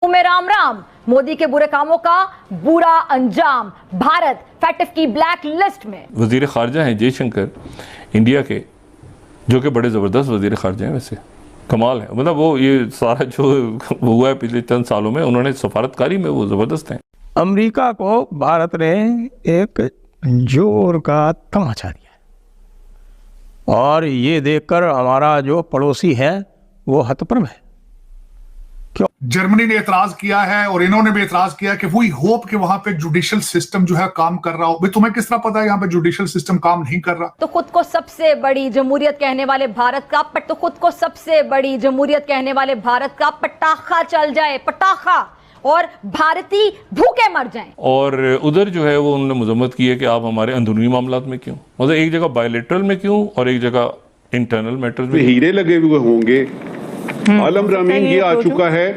में राम राम। मोदी के बुरे कामों का बुरा अंजाम, भारत फैटिफ की ब्लैक लिस्ट में। वजीर खारजा हैं जयशंकर इंडिया के, जो कि बड़े ज़बरदस्त वजीर खारजा हैं, वैसे कमाल है। मतलब वो ये सारा जो हुआ है पिछले चंद सालों में, उन्होंने सफारतकारी में वो ज़बरदस्त हैं। अमेरिका को भारत ने एक जोर का तमाचा दिया और ये देखकर हमारा जो पड़ोसी है वो हतप्रभ है। जर्मनी ने एतराज किया है और इन्होंने भी एतराज किया कि वी होप कि वहां पे जुडिशियल सिस्टम जो है काम कर रहा हो। भाई तुम्हें किस तरह पता है यहाँ पे जुडिशियल सिस्टम काम नहीं कर रहा? तो खुद को सबसे बड़ी जमहूरियत कहने वाले भारत का पटाखा चल जाए, पटाखा, और भारतीय भूखे मर जाएं। और उधर जो है वो उन्होंने मजम्मत की है कि आप हमारे अंदरूनी मामलात में क्यों, मतलब एक जगह बायलेटरल में क्यों और एक जगगह इंटरनल मैटर्स में हीरे लगे हुए होंगे। आलम रामीन ये आ चुका है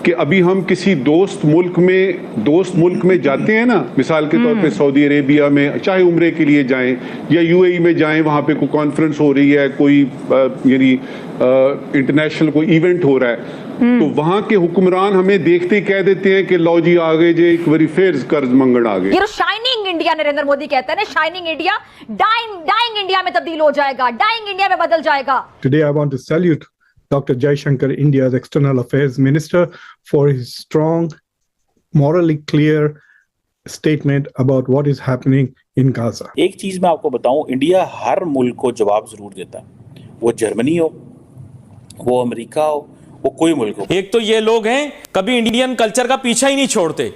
कि अभी हम किसी दोस्त मुल्क में जाते हैं ना, मिसाल के तौर पे सऊदी अरेबिया में, चाहे उम्रे के लिए जाएं या यूएई में जाएं, वहां पे कोई कॉन्फ्रेंस हो रही है, कोई यानी इंटरनेशनल कोई इवेंट हो रहा है, तो वहां के हुक्मरान हमें देखते ही कह देते हैं कि लो जी आ गए जे एक बारी फिर कर्ज मंगन आ गए। ये शाइनिंग इंडिया नरेंद्र मोदी कहते हैं ना, शाइनिंग इंडिया डाइंग इंडिया में तब्दील हो जाएगा, डाइंग इंडिया में बदल जाएगा। Today I want to salute Dr. Jaishankar, India's External Affairs Minister, for his strong, morally clear statement about what is happening in Gaza. एक चीज मैं आपको बताऊं, इंडिया हर मुल्क को जवाब जरूर देता है, वो जर्मनी हो, वो अमेरिका हो, वो कोई मुल्क हो। एक तो ये लोग हैं कभी इंडियन कल्चर का पीछा ही नहीं छोड़ते,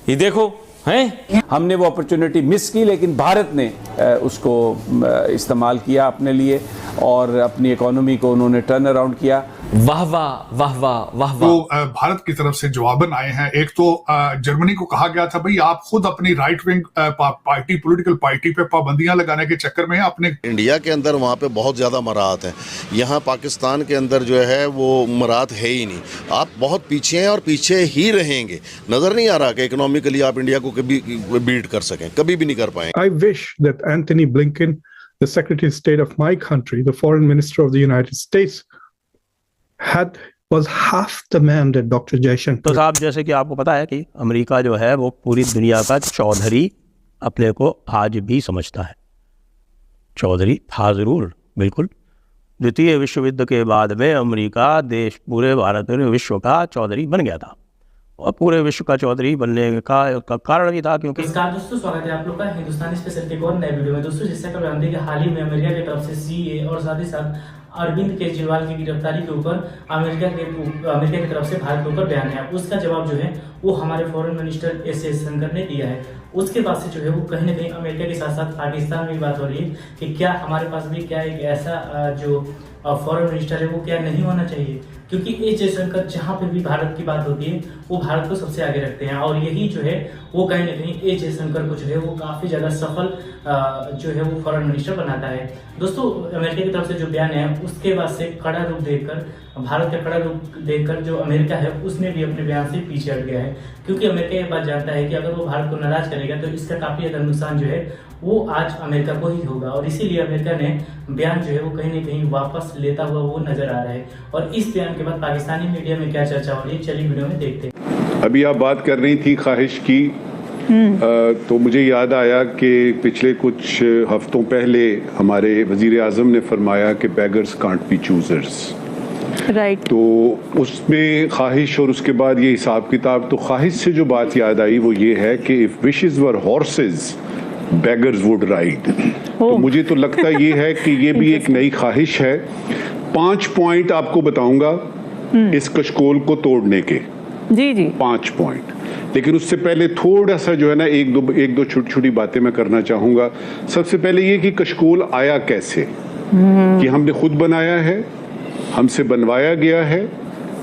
ये देखो हैं। हमने वो अपॉर्चुनिटी मिस की, लेकिन भारत ने उसको इस्तेमाल किया अपने लिए और अपनी इकोनॉमी को उन्होंने टर्न अराउंड किया। वाह वाह वाह वाह वाह वाह। तो भारत की तरफ से जवाबन आए हैं। एक तो जर्मनी को कहा गया था भाई आप खुद अपनी right wing party, political party पे पाबंदियां लगाने के चक्कर में अपने इंडिया के अंदर वहाँ पे बहुत ज़्यादा मराहत है, यहाँ पाकिस्तान के अंदर जो है वो मराहत है ही नहीं। आप बहुत पीछे हैं और पीछे ही रहेंगे। नज़र नहीं आ रहा कि इकोनॉमिकली आप इंडिया को कभी बीट कर सकें, कभी भी नहीं कर पाएंगे। I wish that Anthony Blinken, the Secretary of State of my country, the Foreign Minister of the United States, was half the man that Dr. Jaishankar. तो साहब, जैसे कि आपको पता है कि अमेरिका जो है वो पूरी दुनिया का चौधरी अपने को आज भी समझता है। चौधरी था जरूर, बिल्कुल। द्वितीय विश्व युद्ध के बाद में अमेरिका देश पूरे भारत में विश्व का चौधरी बन गया था और पूरे विश्व का चौधरी बनने का कारण भी था क्योंकि दोस्तों स्वागत है आप लोग का हिंदुस्तानी स्पेशल के एक और नए वीडियो में। दोस्तों जैसा कि जानते हैं कि हाल ही में अमेरिका की तरफ से सीए और साथ ही साथ अरविंद केजरीवाल की गिरफ्तारी के ऊपर अमेरिका की तरफ से भारत के ऊपर बयान है। उसका जवाब जो है वो हमारे फॉरेन मिनिस्टर एस जयशंकर ने दिया है। उसके बाद से जो है वो कहीं ना कहीं अमेरिका के साथ साथ पाकिस्तान में भी बात हो रही है कि क्या हमारे पास भी क्या एक ऐसा जो फॉरेन मिनिस्टर है वो क्या नहीं होना चाहिए, क्योंकि एस जयशंकर जहां पर भी भारत की बात होती है वो भारत को सबसे आगे रखते हैं और यही जो है वो कहीं ना कहीं एस जयशंकर को जो है वो काफी ज्यादा सफल जो है वो फॉरेन मिनिस्टर बनाता है। दोस्तों अमेरिका की तरफ से जो बयान है उसके बाद से कड़ा रूप देखकर, भारत का कड़ा रूप देखकर जो अमेरिका है उसने भी अपने बयान से पीछे हट गया है, क्योंकि अमेरिका ये बात जानता है कि अगर वो भारत को नाराज करेगा तो इसका काफी ज्यादा नुकसान जो है वो आज अमेरिका को ही होगा और इसीलिए अमेरिका ने बयान जो है वो कहीं न कहीं वापस लेता हुआ वो नजर आ रहा है। और इस बयान के बाद पाकिस्तानी मीडिया में क्या चर्चा हो रही है, चलिए वीडियो में देखते हैं। अभी आप बात कर रही थी ख्वाहिश की, तो मुझे याद आया कि पिछले कुछ हफ्तों पहले हमारे वजीर आजम ने फरमाया कि beggars can't be choosers, right. तो उसमें ख्वाहिश और उसके बाद ये हिसाब किताब, तो ख्वाहिश से जो बात याद आई वो ये है कि if wishes were horses beggars would ride. तो मुझे तो लगता ये है कि ये भी एक नई ख्वाहिश है। 5 पॉइंट आपको बताऊंगा इस कशकोल को तोड़ने के। जी जी 5 पॉइंट, लेकिन उससे पहले थोड़ा सा जो है ना एक दो छोटी छोटी बातें मैं करना चाहूंगा। सबसे पहले ये कि कशकोल आया कैसे, कि हमने खुद बनाया है, हमसे बनवाया गया है।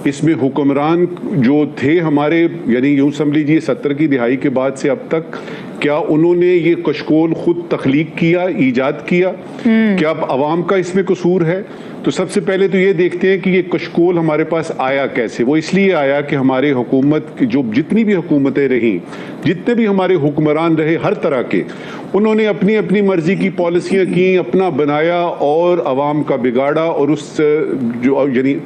इसमें हुक्मरान जो थे हमारे, यानी यूं समझ लीजिए 70 की दिहाई के बाद से अब तक, क्या उन्होंने ये कशकोल खुद तख्लीक किया, ईजाद किया? क्या अब अवाम का इसमें कसूर है? तो सबसे पहले तो ये देखते हैं कि ये कशकोल हमारे पास आया कैसे। वो इसलिए आया कि हमारे हुकूमत की जो जितनी भी हुकूमतें रहीं, जितने भी हमारे हुक्मरान रहे हर तरह के, उन्होंने अपनी अपनी मर्जी की पॉलिसियां की, अपना बनाया और अवाम का बिगाड़ा और उस जो यानी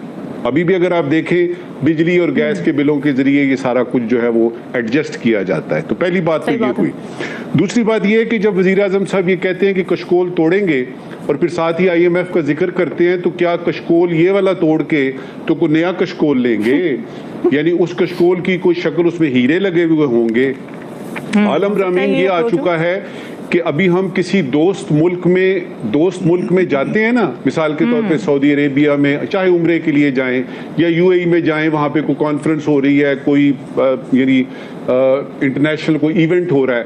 अभी भी अगर आप देखें बिजली और गैस के बिलों के जरिए ये सारा कुछ जो है वो एडजस्ट किया जाता है। तो पहली बात तो ये हुई। दूसरी बात ये है कि जब वजीर आजम साहब ये कहते हैं कि कशकोल तोड़ेंगे और फिर साथ ही IMF का जिक्र करते हैं, तो क्या कशकोल ये वाला तोड़ के तो कोई नया कशकोल लेंगे? यानी उस कशकोल की कोई शक्ल, उसमें हीरे लगे हुए होंगे? आलम रामीन ये आ चुका है कि अभी हम किसी दोस्त मुल्क में जाते हैं ना, मिसाल के तौर पे सऊदी अरेबिया में, चाहे उम्रे के लिए जाएं या UAE में जाएं, वहां पे कोई कॉन्फ्रेंस हो रही है, कोई यानी इंटरनेशनल कोई इवेंट हो रहा है,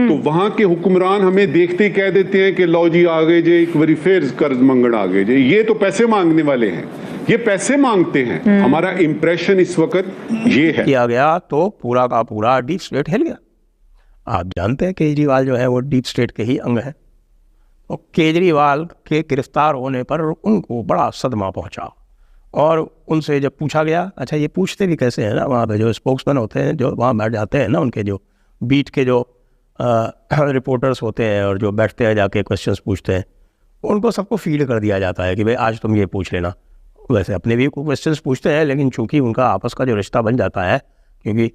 तो वहां के हुक्मरान हमें देखते ही कह देते हैं कि लो जी आगे जे एक बारी फिर कर्ज मंगण आगे जे, ये तो पैसे मांगने वाले हैं, ये पैसे मांगते हैं। हमारा इंप्रेशन इस वक्त ये है। किया गया तो पूरा का पूरा डीप स्टेट हिल गया। आप जानते हैं केजरीवाल जो है वो डीप स्टेट के ही अंग है। तो केजरीवाल के गिरफ्तार होने पर उनको बड़ा सदमा पहुंचा और उनसे जब पूछा गया, अच्छा ये पूछते भी कैसे हैं ना, वहाँ पे जो स्पोक्समैन होते हैं जो वहाँ बैठ जाते हैं ना, उनके जो बीट के जो रिपोर्टर्स होते हैं और जो बैठते हैं जाके क्वेश्चंस पूछते हैं, उनको सबको फीड कर दिया जाता है कि भाई आज तुम ये पूछ लेना। वैसे अपने भी क्वेश्चंस पूछते हैं, लेकिन चूंकि उनका आपस का जो रिश्ता बन जाता है, क्योंकि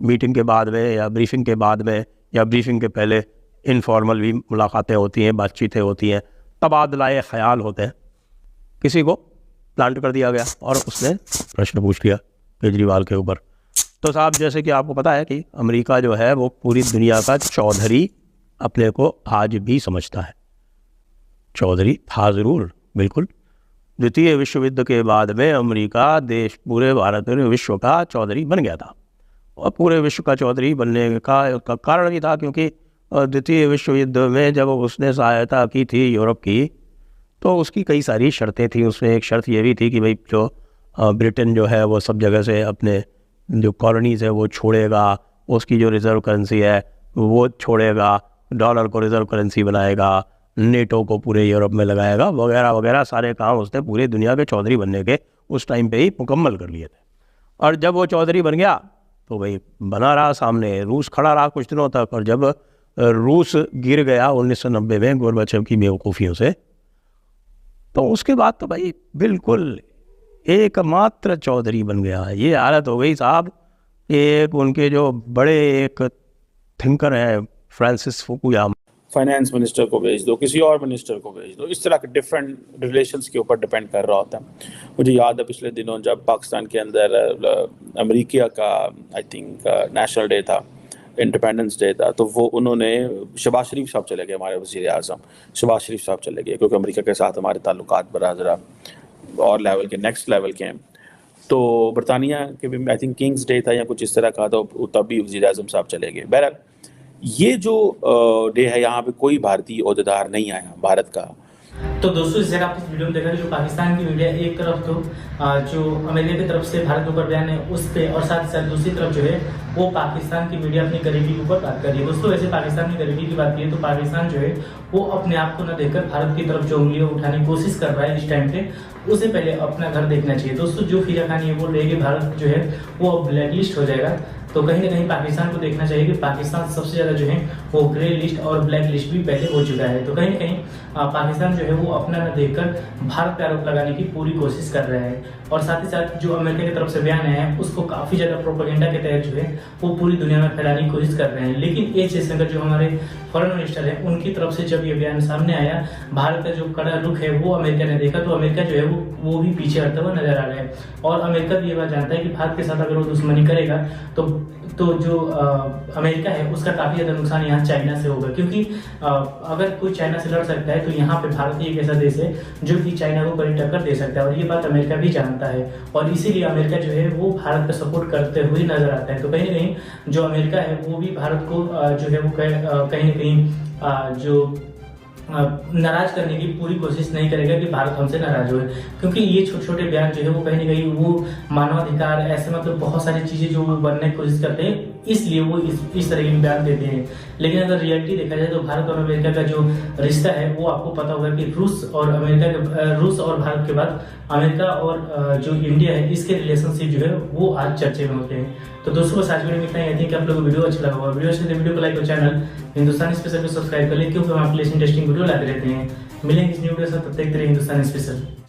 मीटिंग के बाद में या ब्रीफिंग के बाद में या ब्रीफिंग के पहले इनफॉर्मल भी मुलाकातें होती हैं, बातचीतें होती हैं, तबादलाए ख्याल होते हैं। किसी को प्लांट कर दिया गया और उसने प्रश्न पूछ लिया केजरीवाल के ऊपर। तो साहब जैसे कि आपको पता है कि अमेरिका जो है वो पूरी दुनिया का चौधरी अपने को आज भी समझता है। चौधरी था ज़रूर, बिल्कुल। द्वितीय विश्व युद्ध के बाद में अमेरिका देश पूरे भारत में विश्व का चौधरी बन गया था, और पूरे विश्व का चौधरी बनने का कारण भी था क्योंकि द्वितीय विश्व युद्ध में जब उसने सहायता की थी यूरोप की, तो उसकी कई सारी शर्तें थी। उसमें एक शर्त ये भी थी कि भाई जो ब्रिटेन जो है वो सब जगह से अपने जो कॉलोनीज़ है वो छोड़ेगा, उसकी जो रिज़र्व करेंसी है वो छोड़ेगा, डॉलर को रिज़र्व करेंसी बनाएगा, नेटो को पूरे यूरोप में लगाएगा, वगैरह वगैरह सारे काम उसने पूरे दुनिया के चौधरी बनने के उस टाइम पे ही मुकम्मल कर लिए थे। और जब वो चौधरी बन गया तो भाई बना रहा सामने, रूस खड़ा रहा कुछ दिनों तक, और जब रूस गिर गया 1990 में गोरबाचेव की बेवकूफ़ियों से, तो उसके बाद तो भाई बिल्कुल एकमात्र चौधरी बन गया। ये हालत हो गई साहब। एक उनके जो बड़े एक थिंकर हैं फ्रांसिस फुकुयामा, फाइनेंस मिनिस्टर को भेज दो, किसी और मिनिस्टर को भेज दो, इस तरह के डिफरेंट रिलेशंस के ऊपर डिपेंड कर रहा होता है। मुझे याद है पिछले दिनों जब पाकिस्तान के अंदर अमेरिका का आई थिंक नेशनल डे था, इंडिपेंडेंस डे था, तो वो उन्होंने शहबाज शरीफ साहब चले गए, हमारे वज़ीर आज़म शहबाज शरीफ साहब चले गए, क्योंकि अमेरिका के साथ हमारे ताल्लुकात बड़ा ज़रा और लेवल के नेक्स्ट लेवल के हैं। तो बरतानिया के भी आई थिंक किंग्स डे था या कुछ इस तरह का, तो तब भी वज़ीर आज़म साहब चले गए। बहरहाल ये जो डे है, यहाँ पे कोई भारतीय ओहदेदार नहीं आया भारत का। तो दोस्तों इस जगह आप इस वीडियो में देखा जो पाकिस्तान की मीडिया एक तरफ तो जो अमेरिका की तरफ से भारत के ऊपर बयान है उस पे, और साथ ही साथ दूसरी तरफ जो है वो पाकिस्तान की मीडिया अपनी गरीबी के ऊपर बात कर रही है। दोस्तों वैसे पाकिस्तान की गरीबी की बात की तो पाकिस्तान जो है वो अपने आप को न देखकर भारत की तरफ जो उंगलियां उठाने की कोशिश कर रहा है इस टाइम पे, उससे पहले अपना घर देखना चाहिए। दोस्तों जो फिजा खान ये बोल रही है कि भारत जो है वो अब ब्लैक लिस्ट हो जाएगा, तो कहीं ना कहीं पाकिस्तान को देखना चाहिए कि पाकिस्तान सबसे ज़्यादा जो है वो ग्रे लिस्ट और ब्लैक लिस्ट भी पहले हो चुका है। तो कहीं ना कहीं पाकिस्तान जो है वो अपना न देखकर भारत पे आरोप लगाने की पूरी कोशिश कर रहा है, और साथ ही साथ जो अमेरिका की तरफ से बयान आया है उसको काफ़ी ज़्यादा प्रोपेगेंडा के तहत जो है वो पूरी दुनिया में फैलाने की कोशिश कर रहे हैं। लेकिन एस जयशंकर जो हमारे फॉरेन मिनिस्टर है उनकी तरफ से जब ये बयान सामने आया, भारत का जो कड़ा रुख है वो अमेरिका ने देखा, तो अमेरिका जो है वो भी पीछे हटता हुआ नजर आ रहा है। और अमेरिका भी ये बात जानता है कि भारत के साथ अगर वो दुश्मनी करेगा तो जो अमेरिका है उसका काफ़ी ज़्यादा नुकसान यहाँ चाइना से होगा, क्योंकि अगर कोई चाइना से लड़ सकता है तो यहाँ पे भारत एक ऐसा देश है जो कि चाइना को कड़ी टक्कर दे सकता है, और ये बात अमेरिका भी जानता है, और इसीलिए अमेरिका जो है वो भारत का सपोर्ट करते हुए नजर आता है। तो कहीं ना कहीं जो अमेरिका है वो भी भारत को जो है वो कहीं ना कहीं जो नाराज करने की पूरी कोशिश नहीं करेगा कि भारत हमसे नाराज हो, क्योंकि ये छोटे छोटे बयान जो है वो कहीं ना कहीं वो मानवाधिकार ऐसे मतलब बहुत सारी चीजें जो वो बनने की कोशिश करते हैं, इसलिए वो इस तरह के बयान देते हैं। लेकिन अगर रियलिटी देखा जाए तो भारत और अमेरिका का जो रिश्ता है वो आपको पता होगा कि रूस और भारत के बाद अमेरिका और जो इंडिया है इसके रिलेशनशिप जो है वो आज चर्चे में होते हैं। तो दोस्तों बस आज वीडियो में इतना ही। कि आप लोगों को वीडियो अच्छा लगा होगा, वीडियो अच्छे लगे वीडियो को लाइक और चैनल हिंदुस्तान स्पेशल को सब्सक्राइब कर ले, क्योंकि हम आपके लिए इंटरेस्टिंग वीडियो लाते रहते हैं। मिलेंगे इस न्यू वीडियो से, तब तक के लिए हिंदुस्तान स्पेशल।